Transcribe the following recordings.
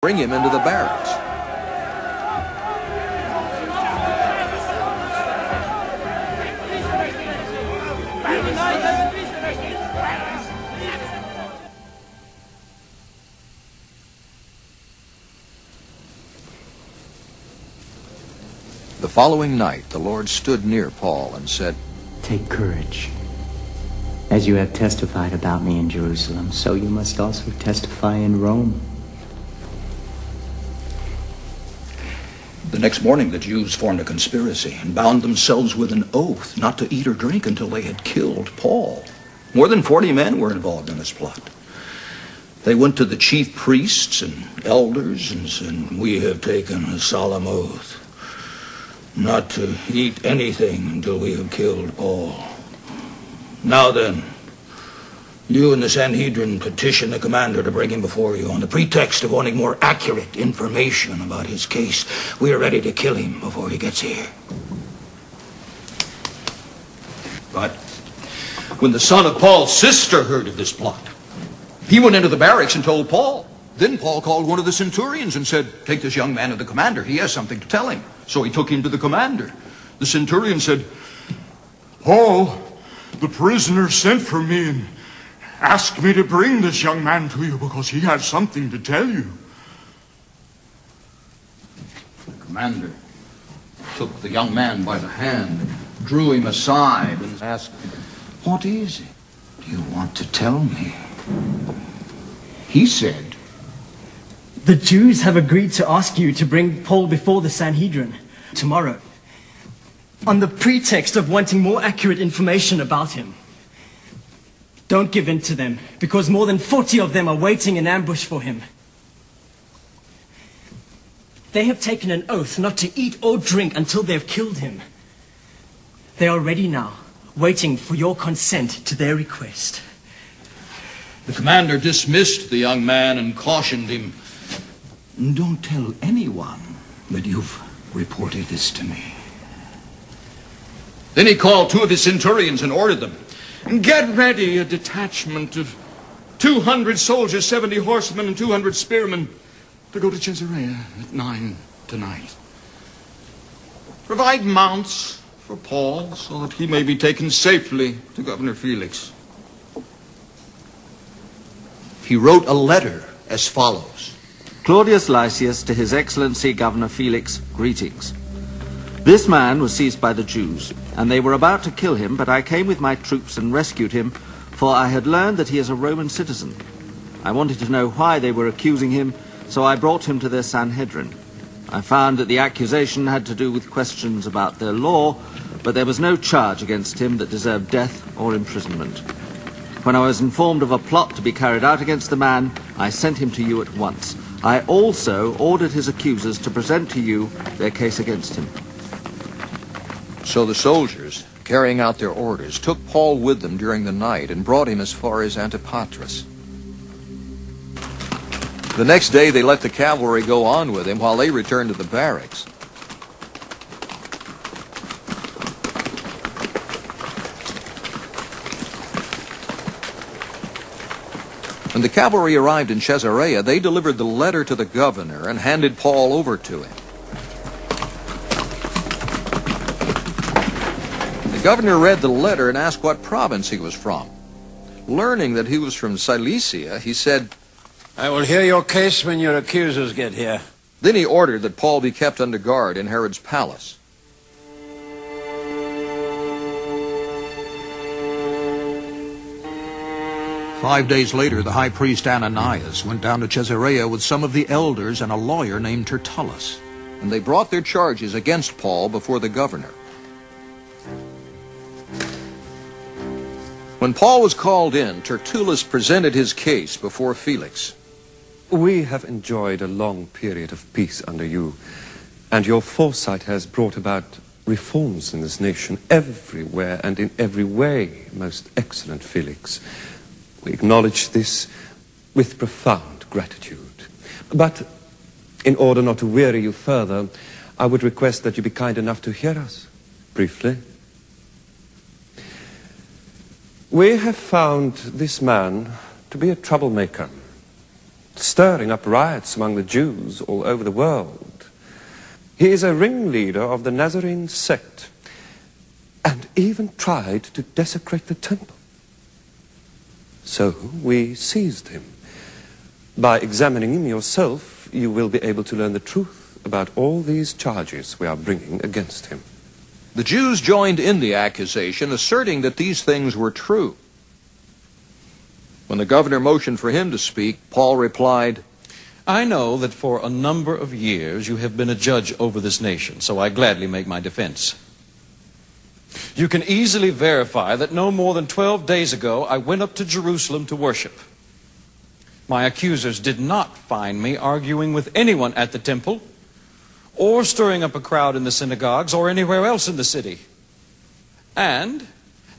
bring him into the barracks. The following night, the Lord stood near Paul and said, "Take courage. As you have testified about me in Jerusalem, so you must also testify in Rome." The next morning, the Jews formed a conspiracy and bound themselves with an oath not to eat or drink until they had killed Paul. More than 40 men were involved in this plot. They went to the chief priests and elders and said, "We have taken a solemn oath not to eat anything until we have killed Paul. Now then, you and the Sanhedrin petition the commander to bring him before you on the pretext of wanting more accurate information about his case. We are ready to kill him before he gets here." But when the son of Paul's sister heard of this plot, he went into the barracks and told Paul. Then Paul called one of the centurions and said, "Take this young man to the commander. He has something to tell him." So he took him to the commander. The centurion said, "Paul, the prisoner, sent for me and asked me to bring this young man to you because he has something to tell you." The commander took the young man by the hand, drew him aside, and asked, "What is it you want to tell me?" He said, "The Jews have agreed to ask you to bring Paul before the Sanhedrin tomorrow, on the pretext of wanting more accurate information about him. Don't give in to them, because more than 40 of them are waiting in ambush for him. They have taken an oath not to eat or drink until they have killed him. They are ready now, waiting for your consent to their request." The commander dismissed the young man and cautioned him, "Don't tell anyone that you've reported this to me." Then he called 2 of his centurions and ordered them, "Get ready a detachment of 200 soldiers, 70 horsemen, and 200 spearmen to go to Caesarea at 9 tonight. Provide mounts for Paul so that he may be taken safely to Governor Felix." He wrote a letter as follows. Claudius Lysias, to His Excellency Governor Felix, greetings. This man was seized by the Jews, and they were about to kill him, but I came with my troops and rescued him, for I had learned that he is a Roman citizen. I wanted to know why they were accusing him, so I brought him to their Sanhedrin. I found that the accusation had to do with questions about their law, but there was no charge against him that deserved death or imprisonment. When I was informed of a plot to be carried out against the man, I sent him to you at once. I also ordered his accusers to present to you their case against him." So the soldiers, carrying out their orders, took Paul with them during the night and brought him as far as Antipatris. The next day they let the cavalry go on with him while they returned to the barracks. When the cavalry arrived in Caesarea, they delivered the letter to the governor and handed Paul over to him. The governor read the letter and asked what province he was from. Learning that he was from Cilicia, he said, "I will hear your case when your accusers get here." Then he ordered that Paul be kept under guard in Herod's palace. "5 days later, the high priest Ananias went down to Caesarea with some of the elders and a lawyer named Tertullus. And they brought their charges against Paul before the governor. When Paul was called in, Tertullus presented his case before Felix. "We have enjoyed a long period of peace under you, and your foresight has brought about reforms in this nation everywhere and in every way, most excellent Felix. We acknowledge this with profound gratitude. But in order not to weary you further, I would request that you be kind enough to hear us briefly. We have found this man to be a troublemaker, stirring up riots among the Jews all over the world. He is a ringleader of the Nazarene sect, and even tried to desecrate the temple. So we seized him. By examining him yourself, you will be able to learn the truth about all these charges we are bringing against him. The Jews joined in the accusation, asserting that these things were true. When the governor motioned for him to speak, Paul replied, I know that for a number of years you have been a judge over this nation, so I gladly make my defense. You can easily verify that no more than 12 days ago I went up to Jerusalem to worship. My accusers did not find me arguing with anyone at the temple, or stirring up a crowd in the synagogues, or anywhere else in the city. And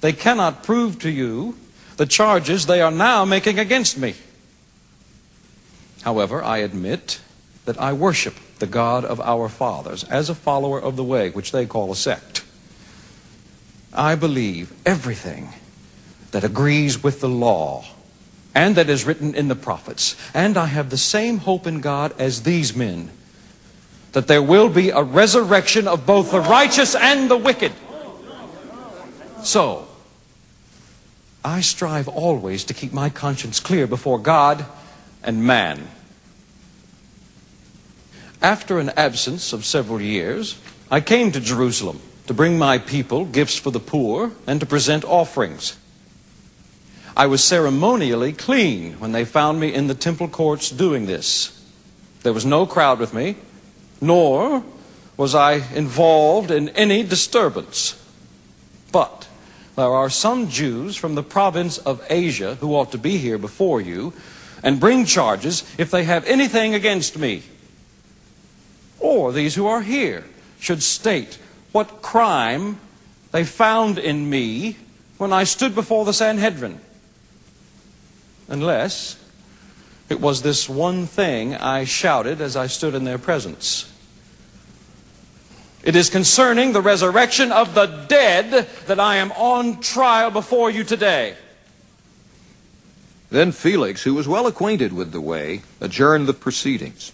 they cannot prove to you the charges they are now making against me. However, I admit that I worship the God of our fathers as a follower of the way, which they call a sect. I believe everything that agrees with the law and that is written in the prophets. And I have the same hope in God as these men, that there will be a resurrection of both the righteous and the wicked. So, I strive always to keep my conscience clear before God and man. After an absence of several years, I came to Jerusalem to bring my people gifts for the poor and to present offerings. I was ceremonially clean when they found me in the temple courts doing this. There was no crowd with me, nor was I involved in any disturbance. But there are some Jews from the province of Asia who ought to be here before you and bring charges if they have anything against me. Or these who are here should state what crime they found in me when I stood before the Sanhedrin. Unless it was this one thing I shouted as I stood in their presence. It is concerning the resurrection of the dead that I am on trial before you today. Then Felix, who was well acquainted with the way, adjourned the proceedings.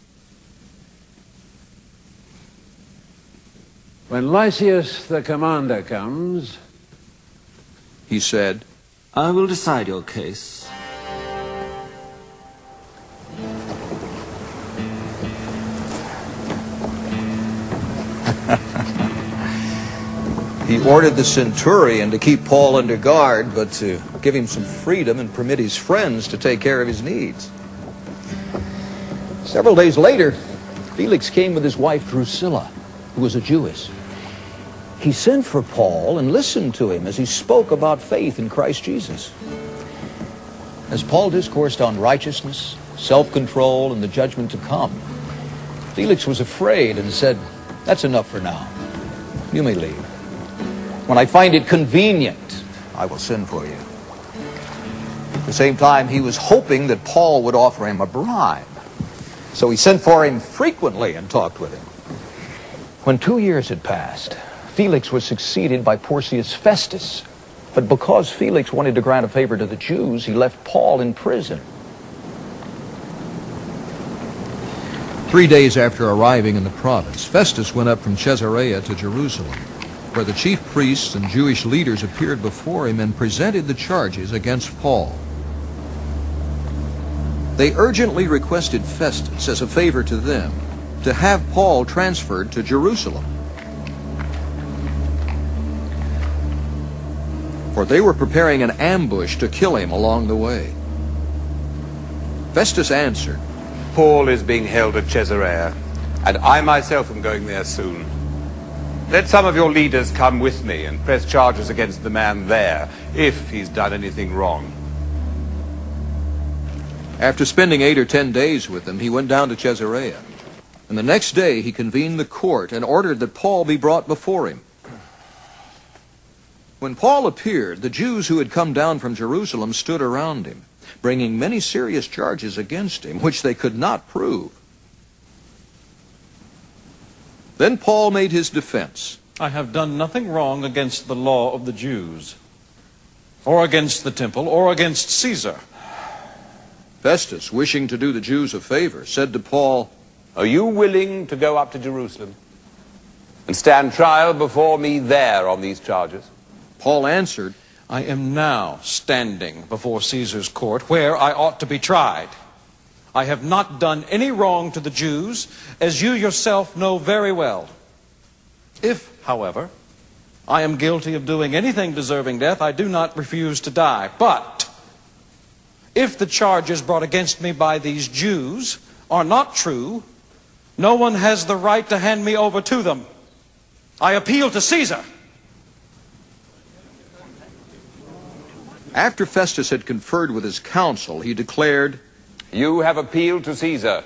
When Lysias the commander comes, He said, I will decide your case. He ordered the centurion to keep Paul under guard, but to give him some freedom and permit his friends to take care of his needs. Several days later, Felix came with his wife Drusilla, who was a Jewess. He sent for Paul and listened to him as he spoke about faith in Christ Jesus. As Paul discoursed on righteousness, self-control, and the judgment to come, Felix was afraid and said, "That's enough for now. You may leave. When I find it convenient, I will send for you." At the same time, he was hoping that Paul would offer him a bribe. So he sent for him frequently and talked with him. When 2 years had passed, Felix was succeeded by Porcius Festus. But because Felix wanted to grant a favor to the Jews, he left Paul in prison. 3 days after arriving in the province, Festus went up from Caesarea to Jerusalem, where the chief priests and Jewish leaders appeared before him and presented the charges against Paul. They urgently requested Festus, as a favor to them, to have Paul transferred to Jerusalem. For they were preparing an ambush to kill him along the way. Festus answered, Paul is being held at Caesarea, and I myself am going there soon. Let some of your leaders come with me and press charges against the man there, if he's done anything wrong. After spending 8 or 10 days with them, he went down to Caesarea. And the next day he convened the court and ordered that Paul be brought before him. When Paul appeared, the Jews who had come down from Jerusalem stood around him, bringing many serious charges against him, which they could not prove. Then Paul made his defense. I have done nothing wrong against the law of the Jews, or against the temple, or against Caesar. Festus, wishing to do the Jews a favor, said to Paul, "Are you willing to go up to Jerusalem and stand trial before me there on these charges?" Paul answered, I am now standing before Caesar's court, where I ought to be tried. I have not done any wrong to the Jews, as you yourself know very well. If, however, I am guilty of doing anything deserving death, I do not refuse to die. But if the charges brought against me by these Jews are not true, no one has the right to hand me over to them. I appeal to Caesar. After Festus had conferred with his council, he declared, "You have appealed to Caesar.